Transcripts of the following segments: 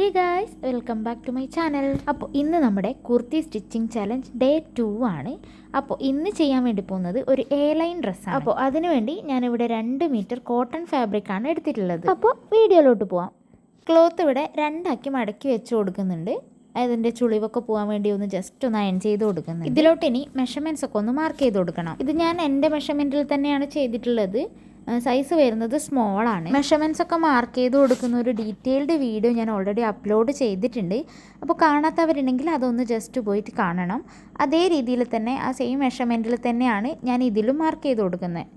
Hey guys, welcome back to my channel. അപ്പോൾ ഇന്ന് നമ്മുടെ കുർത്തി സ്റ്റിച്ചിങ് ചലഞ്ച് ഡേ 2 ആണ്. അപ്പോൾ ഇന്ന് ചെയ്യാൻ വേണ്ടി പോകുന്നത് ഒരു എ ലൈൻ ഡ്രസ്സാണ്. അപ്പോൾ അതിനുവേണ്ടി ഞാനിവിടെ 2 മീറ്റർ കോട്ടൺ ഫാബ്രിക്കാണ് എടുത്തിട്ടുള്ളത്. അപ്പോൾ വീഡിയോയിലോട്ട് പോവാം. ക്ലോത്ത് ഇവിടെ രണ്ടാക്കി മടക്കി വെച്ച് കൊടുക്കുന്നുണ്ട്. അതിൻ്റെ ചുളിവൊക്കെ പോകാൻ വേണ്ടി ഒന്ന് ജസ്റ്റ് ഒന്ന് അയൺ ചെയ്ത് കൊടുക്കുന്നത്. ഇതിലോട്ട് ഇനി മെഷർമെൻറ്റ്സ് ഒക്കെ ഒന്ന് മാർക്ക് ചെയ്ത് കൊടുക്കണം. ഇത് ഞാൻ എൻ്റെ മെഷർമെൻറ്റിൽ തന്നെയാണ് ചെയ്തിട്ടുള്ളത്. സൈസ് വരുന്നത് സ്മോളാണ്. മെഷർമെൻറ്റ്സ് ഒക്കെ മാർക്ക് ചെയ്ത് കൊടുക്കുന്ന ഒരു ഡീറ്റെയിൽഡ് വീഡിയോ ഞാൻ ഓൾറെഡി അപ്ലോഡ് ചെയ്തിട്ടുണ്ട്. അപ്പോൾ കാണാത്തവരുണ്ടെങ്കിൽ അതൊന്ന് ജസ്റ്റ് പോയിട്ട് കാണണം. അതേ രീതിയിൽ തന്നെ ആ സെയിം മെഷർമെൻറ്റിൽ തന്നെയാണ് ഞാൻ ഇതിലും മാർക്ക് ചെയ്ത് കൊടുക്കുന്നത്.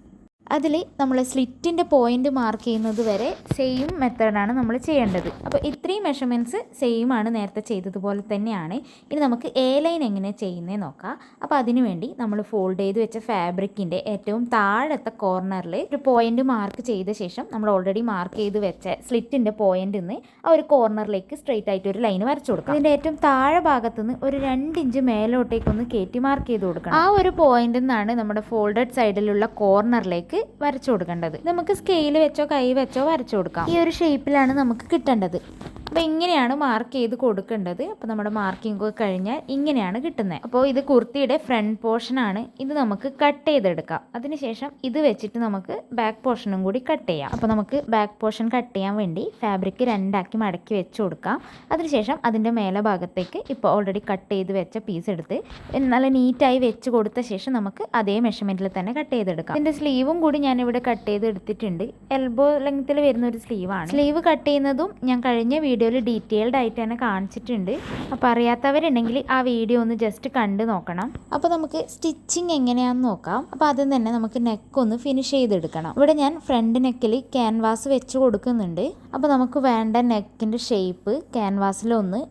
അതിൽ നമ്മൾ സ്ലിറ്റിൻ്റെ പോയിൻ്റ് മാർക്ക് ചെയ്യുന്നത് വരെ സെയിം മെത്തേഡാണ് നമ്മൾ ചെയ്യേണ്ടത്. അപ്പോൾ ഇത്രയും മെഷർമെൻറ്റ്സ് സെയിം ആണ് നേരത്തെ ചെയ്തതുപോലെ തന്നെയാണ്. ഇനി നമുക്ക് എ ലൈൻ എങ്ങനെ ചെയ്യുന്നത് നോക്കാം. അപ്പോൾ അതിനുവേണ്ടി നമ്മൾ ഫോൾഡ് ചെയ്ത് വെച്ച ഫാബ്രിക്കിൻ്റെ ഏറ്റവും താഴത്തെ കോർണറിൽ ഒരു പോയിൻ്റ് മാർക്ക് ചെയ്ത ശേഷം നമ്മൾ ഓൾറെഡി മാർക്ക് ചെയ്ത് വെച്ച സ്ലിറ്റിൻ്റെ പോയിൻ്റിൽ നിന്ന് ആ ഒരു കോർണറിലേക്ക് സ്ട്രെയിറ്റ് ആയിട്ട് ഒരു ലൈൻ വരച്ചു കൊടുക്കാം. ഇതിൻ്റെ ഏറ്റവും താഴെ ഭാഗത്തുനിന്ന് ഒരു 2 ഇഞ്ച് മേലോട്ടേക്കൊന്ന് കയറ്റി മാർക്ക് ചെയ്ത് കൊടുക്കണം. ആ ഒരു പോയിന്റിൽ നിന്നാണ് നമ്മുടെ ഫോൾഡഡ് സൈഡിലുള്ള കോർണറിലേക്ക് വരച്ചു കൊടുക്കേണ്ടത്. നമുക്ക് സ്കെയിൽ വെച്ചോ കൈ വെച്ചോ വരച്ചു കൊടുക്കാം. ഈ ഒരു ഷേപ്പിലാണ് നമുക്ക് കിട്ടേണ്ടത്. അപ്പോൾ ഇങ്ങനെയാണ് മാർക്ക് ചെയ്ത് കൊടുക്കേണ്ടത്. അപ്പോൾ നമ്മുടെ മാർക്കിംഗ് ഒക്കെ കഴിഞ്ഞാൽ ഇങ്ങനെയാണ് കിട്ടുന്നത്. അപ്പോൾ ഇത് കുർത്തിയുടെ ഫ്രണ്ട് പോർഷനാണ്. ഇത് നമുക്ക് കട്ട് ചെയ്തെടുക്കാം. അതിനുശേഷം ഇത് വെച്ചിട്ട് നമുക്ക് ബാക്ക് പോർഷനും കൂടി കട്ട് ചെയ്യാം. അപ്പോൾ നമുക്ക് ബാക്ക് പോർഷൻ കട്ട് ചെയ്യാൻ വേണ്ടി ഫാബ്രിക് രണ്ടാക്കി മടക്കി വെച്ച് കൊടുക്കാം. അതിനുശേഷം അതിൻ്റെ മേലെ ഭാഗത്തേക്ക് ഇപ്പോൾ ഓൾറെഡി കട്ട് ചെയ്ത് വെച്ച പീസ് എടുത്ത് നല്ല നീറ്റായി വെച്ച് കൊടുത്ത ശേഷം നമുക്ക് അതേ മെഷർമെൻറ്റിൽ തന്നെ കട്ട് ചെയ്തെടുക്കാം. ഇതിൻ്റെ സ്ലീവും കൂടി ഞാനിവിടെ കട്ട് ചെയ്ത് എടുത്തിട്ടുണ്ട്. എൽബോ ലെങ്ത്തിൽ വരുന്ന ഒരു സ്ലീവാണ്. സ്ലീവ് കട്ട് ചെയ്യുന്നതും ഞാൻ കഴിഞ്ഞ വീഡിയോയിൽ ഡീറ്റെയിൽഡ് ആയിട്ട് തന്നെ കാണിച്ചിട്ടുണ്ട്. അപ്പോൾ അറിയാത്തവരുണ്ടെങ്കിൽ ആ വീഡിയോ ഒന്ന് ജസ്റ്റ് കണ്ട് നോക്കണം. അപ്പോൾ നമുക്ക് സ്റ്റിച്ചിങ് എങ്ങനെയാണെന്ന് നോക്കാം. അപ്പോൾ ആദ്യം തന്നെ നമുക്ക് നെക്ക് ഒന്ന് ഫിനിഷ് ചെയ്തെടുക്കണം. ഇവിടെ ഞാൻ ഫ്രണ്ട് നെക്കിൽ ക്യാൻവാസ് വെച്ച് കൊടുക്കുന്നുണ്ട്. അപ്പോൾ നമുക്ക് വേണ്ട നെക്കിൻ്റെ ഷേപ്പ് ക്യാൻവാസിലൊന്ന്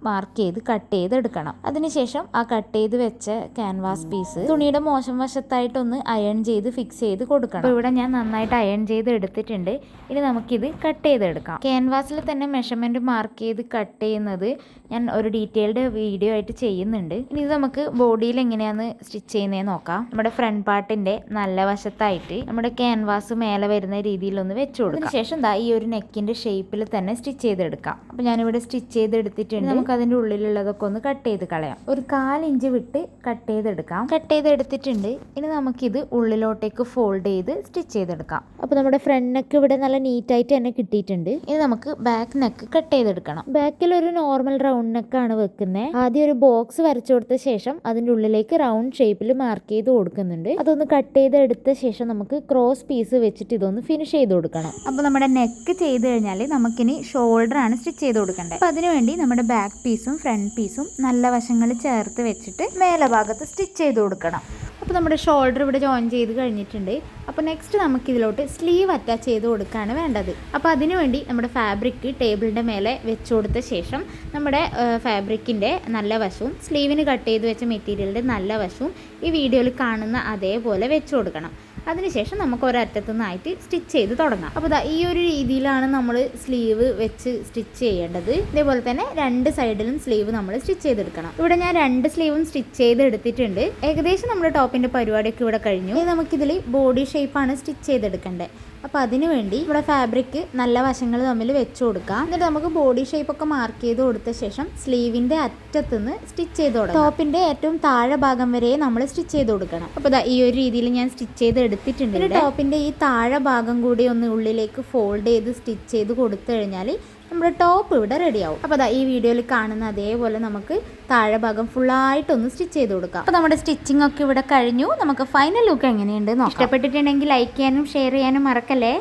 മാർക്ക് ചെയ്ത് കട്ട് ചെയ്തെടുക്കണം. അതിനുശേഷം ആ കട്ട് ചെയ്ത് വെച്ച ക്യാൻവാസ് പീസ് തുണിയുടെ മോശം വശത്തായിട്ടൊന്ന് അയൺ ചെയ്ത് ഫിക്സ് ചെയ്ത് കൊടുക്കണം. അപ്പോൾ ഇവിടെ ഞാൻ നന്നായിട്ട് അയൺ ചെയ്ത് എടുത്തിട്ടുണ്ട്. ഇനി നമുക്കിത് കട്ട് ചെയ്തെടുക്കാം. ക്യാൻവാസിൽ തന്നെ മെഷർമെൻറ്റ് മാർക്ക് ചെയ്ത് കട്ട് ചെയ്യുന്നത് ഞാൻ ഒരു ഡീറ്റെയിൽഡ് വീഡിയോ ആയിട്ട് ചെയ്യുന്നുണ്ട്. ഇനി ഇത് നമുക്ക് ബോഡിയിൽ എങ്ങനെയാണ് സ്റ്റിച്ച് ചെയ്യുന്നതെന്ന് നോക്കാം. നമ്മുടെ ഫ്രണ്ട് പാർട്ടിൻ്റെ നല്ല വശത്തായിട്ട് നമ്മുടെ ക്യാൻവാസ് മേലെ വരുന്ന രീതിയിലൊന്ന് വെച്ച് കൊടുക്കാം. അതിനുശേഷം ഈ ഒരു നെക്കിൻ്റെ ഷേപ്പിൽ തന്നെ സ്റ്റിച്ച് ചെയ്തെടുക്കാം. അപ്പോൾ ഞാനിവിടെ സ്റ്റിച്ച് ചെയ്തെടുത്തിട്ടുണ്ട്. നമുക്ക് അതിൻ്റെ ഉള്ളിലുള്ളതൊക്കെ ഒന്ന് കട്ട് ചെയ്ത് കളയാം. ഒരു 1/4 ഇഞ്ച് വിട്ട് കട്ട് ചെയ്തെടുക്കാം. കട്ട് ചെയ്തെടുത്തിട്ടുണ്ട്. ഇനി നമുക്കിത് ഉള്ളിലോട്ടേക്ക് ഫോൾഡ് ചെയ്ത് സ്റ്റിച്ച് ചെയ്തെടുക്കാം. അപ്പോൾ നമ്മുടെ ഫ്രണ്ട് നെക്ക് ഇവിടെ നല്ല നീറ്റായിട്ട് തന്നെ കിട്ടിയിട്ടുണ്ട്. ഇനി നമുക്ക് ബാക്ക് നെക്ക് കട്ട് ചെയ്തെടുക്കണം. ബാക്കിൽ ഒരു നോർമൽ റൗണ്ട് നെക്കാണ് വെക്കുന്നത്. ആദ്യം ഒരു ബോക്സ് വരച്ചു കൊടുത്ത ശേഷം അതിൻ്റെ ഉള്ളിലേക്ക് റൗണ്ട് ഷേപ്പിൽ മാർക്ക് ചെയ്ത് കൊടുക്കുന്നുണ്ട്. അതൊന്ന് കട്ട് ചെയ്തെടുത്ത ശേഷം നമുക്ക് ക്രോസ് പീസ് വെച്ചിട്ട് ഇതൊന്ന് ഫിനിഷ് ചെയ്ത് കൊടുക്കണം. അപ്പോൾ നമ്മുടെ നെക്ക് ചെയ്ത് കഴിഞ്ഞാൽ നമുക്കിനി ഷോൾഡർ ആണ് സ്റ്റിച്ച് ചെയ്ത് കൊടുക്കേണ്ടത്. അപ്പോൾ അതിനുവേണ്ടി നമ്മുടെ ബാക്ക് പീസും ഫ്രണ്ട് പീസും നല്ല വശങ്ങൾ ചേർത്ത് വെച്ചിട്ട് മേലെ ഭാഗത്ത് സ്റ്റിച്ച് ചെയ്ത് കൊടുക്കണം. അപ്പോൾ നമ്മുടെ ഷോൾഡർ ഇവിടെ ജോയിൻ ചെയ്ത് കഴിഞ്ഞിട്ടുണ്ട്. അപ്പോൾ നെക്സ്റ്റ് നമുക്ക് ഇതിലോട്ട് സ്ലീവ് അറ്റാച്ച് ചെയ്ത് കൊടുക്കുകയാണ് വേണ്ടത്. അപ്പോൾ അതിനുവേണ്ടി നമ്മുടെ ഫാബ്രിക് ടേബിളിൻ്റെ മേലെ വെച്ച് കൊടുത്ത ശേഷം നമ്മുടെ ഫാബ്രിക്കിൻ്റെ നല്ല വശവും സ്ലീവിന് കട്ട് ചെയ്ത് വെച്ച മെറ്റീരിയലിൻ്റെ നല്ല വശവും ഈ വീഡിയോയിൽ കാണുന്ന അതേപോലെ വെച്ച് കൊടുക്കണം. അതിനുശേഷം നമുക്ക് ഒരറ്റത്തു നിന്നായിട്ട് സ്റ്റിച്ച് ചെയ്ത് തുടങ്ങാം. അപ്പോൾ ഈ ഒരു രീതിയിലാണ് നമ്മൾ സ്ലീവ് വെച്ച് സ്റ്റിച്ച് ചെയ്യേണ്ടത്. ഇതേപോലെ തന്നെ 2 സൈഡിലും സ്ലീവ് നമ്മൾ സ്റ്റിച്ച് ചെയ്തെടുക്കണം. ഇവിടെ ഞാൻ 2 സ്ലീവും സ്റ്റിച്ച് ചെയ്ത് എടുത്തിട്ടുണ്ട്. ഏകദേശം നമ്മുടെ ടോപ്പിൻ്റെ പരിപാടിയൊക്കെ ഇവിടെ കഴിഞ്ഞു. ഇനി നമുക്കിതിൽ ബോഡി ഷേപ്പാണ് സ്റ്റിച്ച് ചെയ്തെടുക്കേണ്ടത്. അപ്പോൾ അതിനുവേണ്ടി ഇവിടെ ഫാബ്രിക് നല്ല വശങ്ങൾ തമ്മിൽ വെച്ച് കൊടുക്കാം. എന്നിട്ട് നമുക്ക് ബോഡി ഷേപ്പൊക്കെ മാർക്ക് ചെയ്ത് കൊടുത്ത ശേഷം സ്ലീവിൻ്റെ അറ്റത്തുനിന്ന് സ്റ്റിച്ച് ചെയ്ത് കൊടുക്കാം. ടോപ്പിൻ്റെ ഏറ്റവും താഴെ ഭാഗം വരെ നമ്മൾ സ്റ്റിച്ച് ചെയ്ത് കൊടുക്കണം. അപ്പോൾ ഈ ഒരു രീതിയിൽ ഞാൻ സ്റ്റിച്ച് ചെയ്ത് എടുത്തിട്ടുണ്ട്. പിന്നെ ടോപ്പിൻ്റെ ഈ താഴെ ഭാഗം കൂടി ഒന്ന് ഉള്ളിലേക്ക് ഫോൾഡ് ചെയ്ത് സ്റ്റിച്ച് ചെയ്ത് കൊടുത്തു കഴിഞ്ഞാൽ നമ്മുടെ ടോപ്പ് ഇവിടെ റെഡിയാവും. അപ്പോൾ ഈ വീഡിയോയിൽ കാണുന്ന അതേപോലെ നമുക്ക് താഴെ ഭാഗം ഫുള്ളായിട്ടൊന്ന് സ്റ്റിച്ച് ചെയ്ത് കൊടുക്കാം. അപ്പോൾ നമ്മുടെ സ്റ്റിച്ചിങ് ഒക്കെ ഇവിടെ കഴിഞ്ഞു. നമുക്ക് ഫൈനൽ ലുക്ക് എങ്ങനെയുണ്ട് നോക്കാം. ഇഷ്ടപ്പെട്ടിട്ടുണ്ടെങ്കിൽ ലൈക്ക് ചെയ്യാനും ഷെയർ ചെയ്യാനും മറക്കല്ലേ.